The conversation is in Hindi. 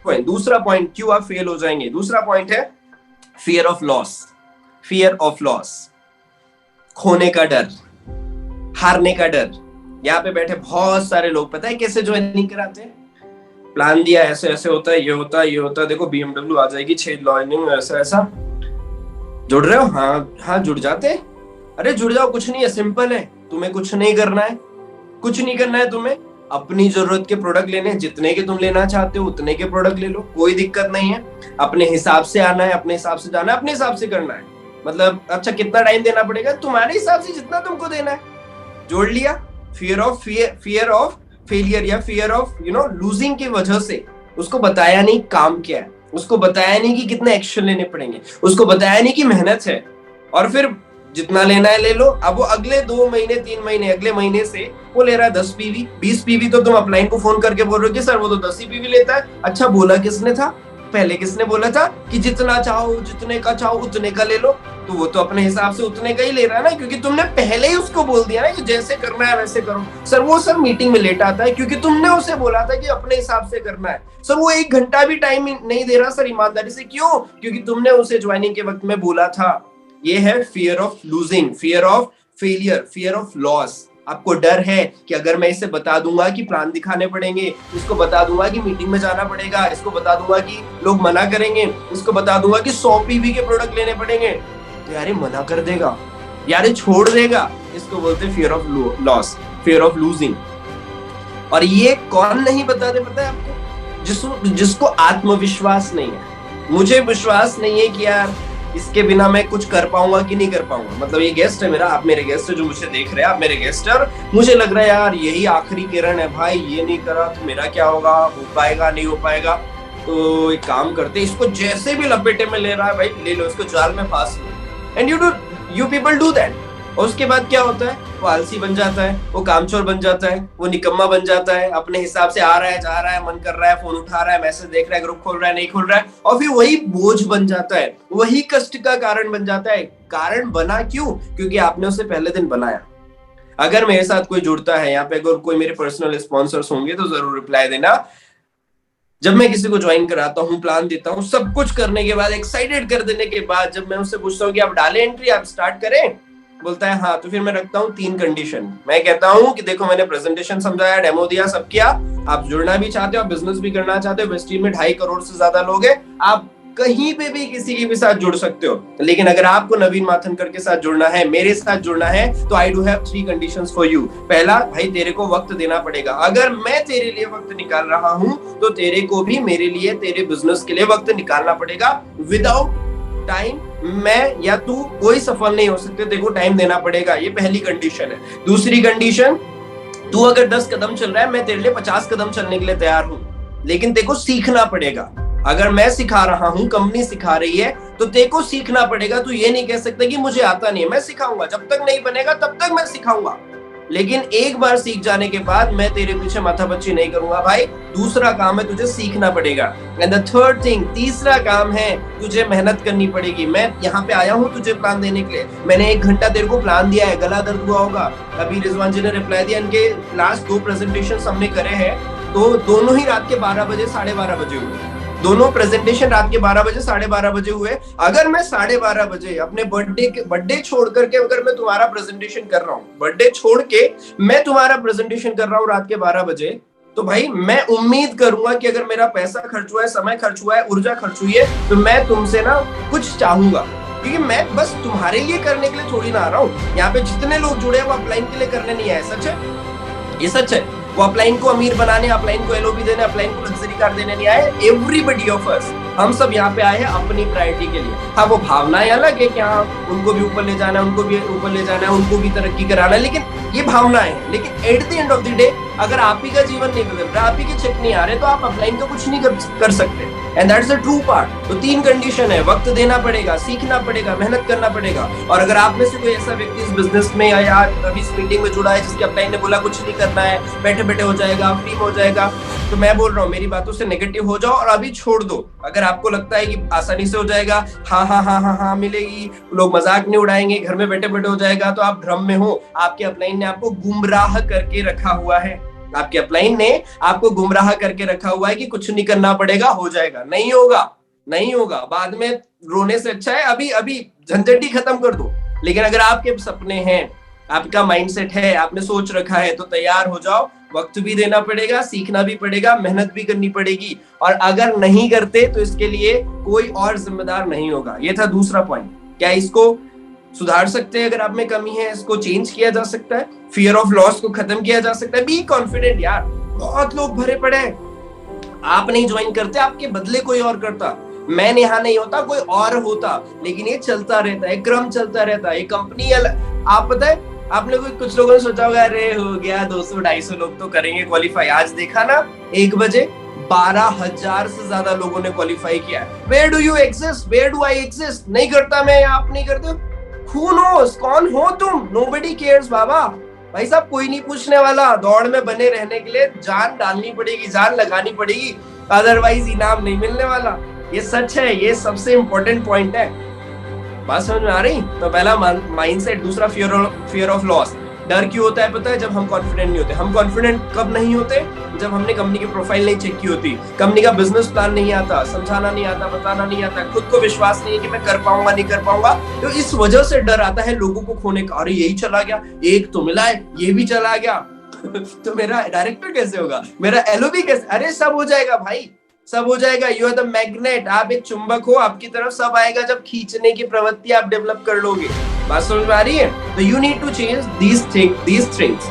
पॉइंट, दूसरा पॉइंट क्यों आप फेल हो जाएंगे, दूसरा पॉइंट है fear of loss. Fear of loss, खोने का डर, हारने का डर। यहाँ पे बैठे बहुत सारे लोग पता है कैसे ज्वाइनिंग कराते हैं, प्लान दिया ऐसे ऐसे होता है, ये होता है, ये होता है, देखो BMW आ जाएगी, 6 ज्वाइनिंग, ऐसा ऐसा। जुड़ रहे हो? हाँ हाँ जुड़ जाते हैं। अरे जुड़ जाओ, कुछ नहीं है, सिंपल है, तुम्हें कुछ नहीं करना है, कुछ नहीं करना है तुम्हें, अपनी जरूरत के प्रोडक्ट लेने, जितने के तुम लेना चाहते हो उतने के प्रोडक्ट ले लो, कोई दिक्कत नहीं है। अपने हिसाब से आना है, अपने हिसाब से जाना है, अपने हिसाब से करना है। मतलब अच्छा कितना टाइम देना पड़ेगा, तुम्हारे हिसाब से जितना तुमको देना है। जोड़ लिया। फियर ऑफ फेलियर या फियर ऑफ लूजिंग की वजह से उसको बताया नहीं काम क्या है, उसको बताया नहीं कि कितने एक्शन लेने पड़ेंगे, उसको बताया नहीं कि मेहनत है, और फिर जितना लेना है ले लो। अब वो अगले 2 महीने 3 महीने अगले महीने से वो ले रहा है 10 PV 20 PV, तो तुम अपलाइन को फोन करके बोल रहे हो कि सर वो तो 10 ही PV लेता है। अच्छा बोला किसने था पहले, किसने बोला था कि जितना चाहो जितने का चाहो उतने का ले लो, तो वो तो अपने हिसाब से उतने का ही ले रहा है ना, क्योंकि तुमने पहले ही उसको बोल दिया ना कि जैसे करना है वैसे करो। सर वो सर मीटिंग में लेट आता है क्योंकि तुमने उसे बोला था कि अपने हिसाब से करना है। सर वो 1 घंटा भी टाइम नहीं दे रहा सर ईमानदारी से, क्यों? क्योंकि तुमने उसे ज्वाइनिंग के वक्त में बोला था। ये है fear of losing, fear of failure, fear of loss. आपको डर है कि अगर मैं इसे बता दूंगा कि प्लान दिखाने पड़ेंगे, इसको बता दूंगा कि मीटिंग में जाना पड़ेगा, इसको बता दूंगा कि लोग मना करेंगे, इसको बता दूंगा कि 100 PV के प्रोडक्ट लेने पड़ेंगे, तो यार मना कर देगा, यार छोड़ देगा। इसको बोलते हैं fear of loss, fear of losing. और ये कौन नहीं बताते पता है आपको? जिसको आत्मविश्वास नहीं है। मुझे विश्वास नहीं है कि यार इसके बिना मैं कुछ कर पाऊंगा कि नहीं कर पाऊंगा। मतलब ये गेस्ट है मेरा, आप मेरे गेस्ट है जो मुझे देख रहे हैं, आप मेरे गेस्ट है, मुझे लग रहा है यार यही आखिरी किरण है भाई, ये नहीं करा तो मेरा क्या होगा, हो पाएगा नहीं हो पाएगा। तो एक काम करते, इसको जैसे भी लपेटे में ले रहा है भाई ले लो, इसको जाल में फांस लो। And you people do that. और उसके बाद क्या होता है, वो आलसी बन जाता है, वो कामचोर बन जाता है, वो निकम्मा बन जाता है, अपने हिसाब से आ रहा है जा रहा है, मन कर रहा है फोन उठा रहा है, मैसेज देख रहा है, ग्रुप खोल रहा है नहीं खोल रहा है, और फिर वही बोझ बन जाता है, वही कष्ट का कारण बन जाता है। कारण बना क्यों? क्योंकि आपने उसे पहले दिन बनाया। अगर मेरे साथ कोई जुड़ता है यहाँ पे, अगर कोई मेरे पर्सनल स्पॉन्सर्स होंगे तो जरूर रिप्लाई देना। जब मैं किसी को ज्वाइन कराता हूँ, प्लान देता हूँ, सब कुछ करने के बाद, एक्साइटेड कर देने के बाद, जब मैं उससे पूछता हूँ कि आप डालें एंट्री, आप स्टार्ट करें, बोलता है हाँ, तो फिर मैं रखता हूँ 3 कंडीशन। मैं कहता हूँ कि देखो मैंने प्रेजेंटेशन समझाया, डेमो दिया, सब किया, आप जुड़ना भी चाहते हो, आप बिजनेस भी करना चाहते हो, वेस्ट टीम में 2.5 करोड़ से ज्यादा लोग हैं, आप कहीं पे भी किसी के भी साथ जुड़ सकते हो। लेकिन अगर आपको नवीन माथनकर के साथ जुड़ना है, मेरे साथ जुड़ना है, तो I do have 3 conditions for you. पहला, भाई तेरे को वक्त देना पड़ेगा। अगर मैं तेरे लिए वक्त निकाल रहा हूं तो तेरे को भी मेरे लिए, तेरे बिजनेस के लिए वक्त निकालना पड़ेगा। विदाउट टाइम मैं या तू कोई सफल नहीं हो सकते, तेरे को टाइम देना पड़ेगा। ये पहली कंडीशन है। दूसरी कंडीशन, तू अगर 10 कदम चल रहा है, मैं तेरे लिए 50 कदम चलने के लिए तैयार हूं, लेकिन तेरे को सीखना पड़ेगा। अगर मैं सिखा रहा हूं, कंपनी सिखा रही है, तो तेरे को सीखना पड़ेगा। तू ये नहीं कह सकता कि मुझे आता नहीं है, मैं सिखाऊंगा, जब तक नहीं बनेगा तब तक मैं सिखाऊंगा, लेकिन एक बार सीख जाने के बाद मैं तेरे पीछे माथापच्ची नहीं करूंगा भाई। दूसरा काम है, तुझे सीखना पड़ेगा। एंड द थर्ड थिंग, तीसरा काम है, तुझे मेहनत करनी पड़ेगी। मैं यहाँ पे आया हूँ तुझे प्लान देने के लिए, मैंने 1 घंटा तेरे को प्लान दिया है, गला दर्द हुआ होगा। अभी रिजवान जी ने रिप्लाई दिया, इनके लास्ट 2 प्रेजेंटेशन हमने करे हैं, तो दोनों ही रात के 12 बजे 12:30 बजे हुए। दोनों प्रेजेंटेशन रात के 12 बजे 12:30 बजे हुए। अगर मैं 12:30 बजे अपने बर्थडे छोड़ करके अगर मैं तुम्हारा प्रेजेंटेशन कर रहा हूँ, बर्थडे छोड़ के मैं तुम्हारा प्रेजेंटेशन कर रहा हूँ रात के 12 बजे, तो भाई मैं उम्मीद करूंगा कि अगर मेरा पैसा खर्च हुआ है, समय खर्च हुआ है, ऊर्जा खर्च हुई है, तो मैं तुमसे ना कुछ चाहूंगा, क्योंकि मैं बस तुम्हारे लिए करने के लिए थोड़ी ना आ रहा हूँ। यहाँ पे जितने लोग जुड़े हैं वो अपलाइन के लिए करने नहीं आए। सच है, ये सच है। वो अपलाइन को अमीर बनाने, अपलाइन को एलओबी देने, अपलाइन को लग्जरी कार देने नहीं आए। एवरीबडी ऑफ अस, हम सब यहाँ पे आए हैं अपनी प्रायोरिटी के लिए। हाँ, वो भावनाएं अलग है कि हाँ उनको भी ऊपर ले जाना है, उनको भी ऊपर ले जाना है, उनको भी तरक्की कराना है, लेकिन ये भावनाएं है। लेकिन at the end of the day अगर आप ही का जीवन नहीं बदल रहा, आप ही के चेक नहीं आ रहे, तो आप अपलाइन का कुछ नहीं कर सकते। And that's the true part. तो 3 कंडीशन है, वक्त देना पड़ेगा, सीखना पड़ेगा, मेहनत करना पड़ेगा। और अगर आप में से कोई ऐसा व्यक्ति इस बिजनेस में या अभी इस मीटिंग में जुड़ा है जिसके अपलाइन ने बोला कुछ नहीं करना है, बैठे बैठे हो जाएगा, फ्री हो जाएगा, तो मैं बोल रहा हूँ मेरी बातों से नेगेटिव हो जाओ और अभी छोड़ दो। अगर आपको लगता है कि आसानी से हो जाएगा, हाँ हाँ हाँ हाँ हाँ मिलेगी, लोग मजाक नहीं उड़ाएंगे, घर में बैठे बैठे हो जाएगा, तो आप भ्रम में हो। आपके अपलाइन ने आपको गुमराह करके रखा हुआ है। आपके अपलाइन ने आपको गुमराह करके रखा हुआ है कि कुछ नहीं करना पड़ेगा, हो जाएगा। नहीं होगा, नहीं होगा, बाद में रोने से अच्छा है अभी अभी झंझट ही खत्म कर दो। लेकिन अगर आपके सपने हैं, आपका माइंडसेट है, आपने सोच रखा है, तो तैयार हो जाओ। वक्त भी देना पड़ेगा, सीखना भी पड़ेगा, मेहनत भी करनी पड़ेगी, और अगर नहीं करते तो इसके लिए कोई और जिम्मेदार नहीं होगा। ये था दूसरा पॉइंट। क्या इसको सुधार सकते हैं? अगर आप में कमी है, इसको चेंज किया जा सकता है, फियर ऑफ लॉस को खत्म किया जा सकता है। बी कॉन्फिडेंट यार, बहुत लोग भरे पड़े हैं, आप नहीं ज्वाइन करते, आपके बदले कोई और करता। मैं यहाँ नहीं होता, कोई और होता, लेकिन ये चलता रहता है, क्रम चलता रहता है। ये कंपनी आप पता है, आपने कुछ लोगों ने सोचा होगा अरे हो गया 200-250 लोग तो करेंगे क्वालिफाई। आज देखा ना 1 बजे 12,000 से ज्यादा लोगों ने क्वालिफाई किया है। Where do you exist, where do I exist? नहीं करता मैं, आप नहीं करते, who knows, कौन हो तुम? nobody cares बाबा। भाई साहब कोई नहीं पूछने वाला। दौड़ में बने रहने के लिए जान डालनी पड़ेगी, जान लगानी पड़ेगी, अदरवाइज इनाम नहीं मिलने वाला। ये सच है, ये सबसे इंपॉर्टेंट पॉइंट है। बात समझ में आ रही? तो पहला माइंडसेट, दूसरा फियर ऑफ लॉस। डर क्यों होता है पता है? जब हम कॉन्फिडेंट नहीं होते। हम कॉन्फिडेंट कब नहीं होते? जब हमने कंपनी की प्रोफाइल नहीं चेक की होती, कंपनी का बिजनेस प्लान नहीं आता, समझाना नहीं आता, बताना नहीं आता, खुद को विश्वास नहीं है कि मैं कर पाऊंगा नहीं कर पाऊंगा। तो इस वजह से डर आता है लोगों को खोने का। अरे यही चला गया, एक तो मिला है, ये भी चला गया तो मेरा डायरेक्टर कैसे होगा, मेरा एलओबी कैसे? अरे सब हो जाएगा भाई, सब हो जाएगा। यू आर द मैग्नेट, आप एक चुंबक हो, आपकी तरफ सब आएगा जब खींचने की प्रवृत्ति आप डेवलप कर लोगे। बात समझ में आ रही है? तो you need to change these things.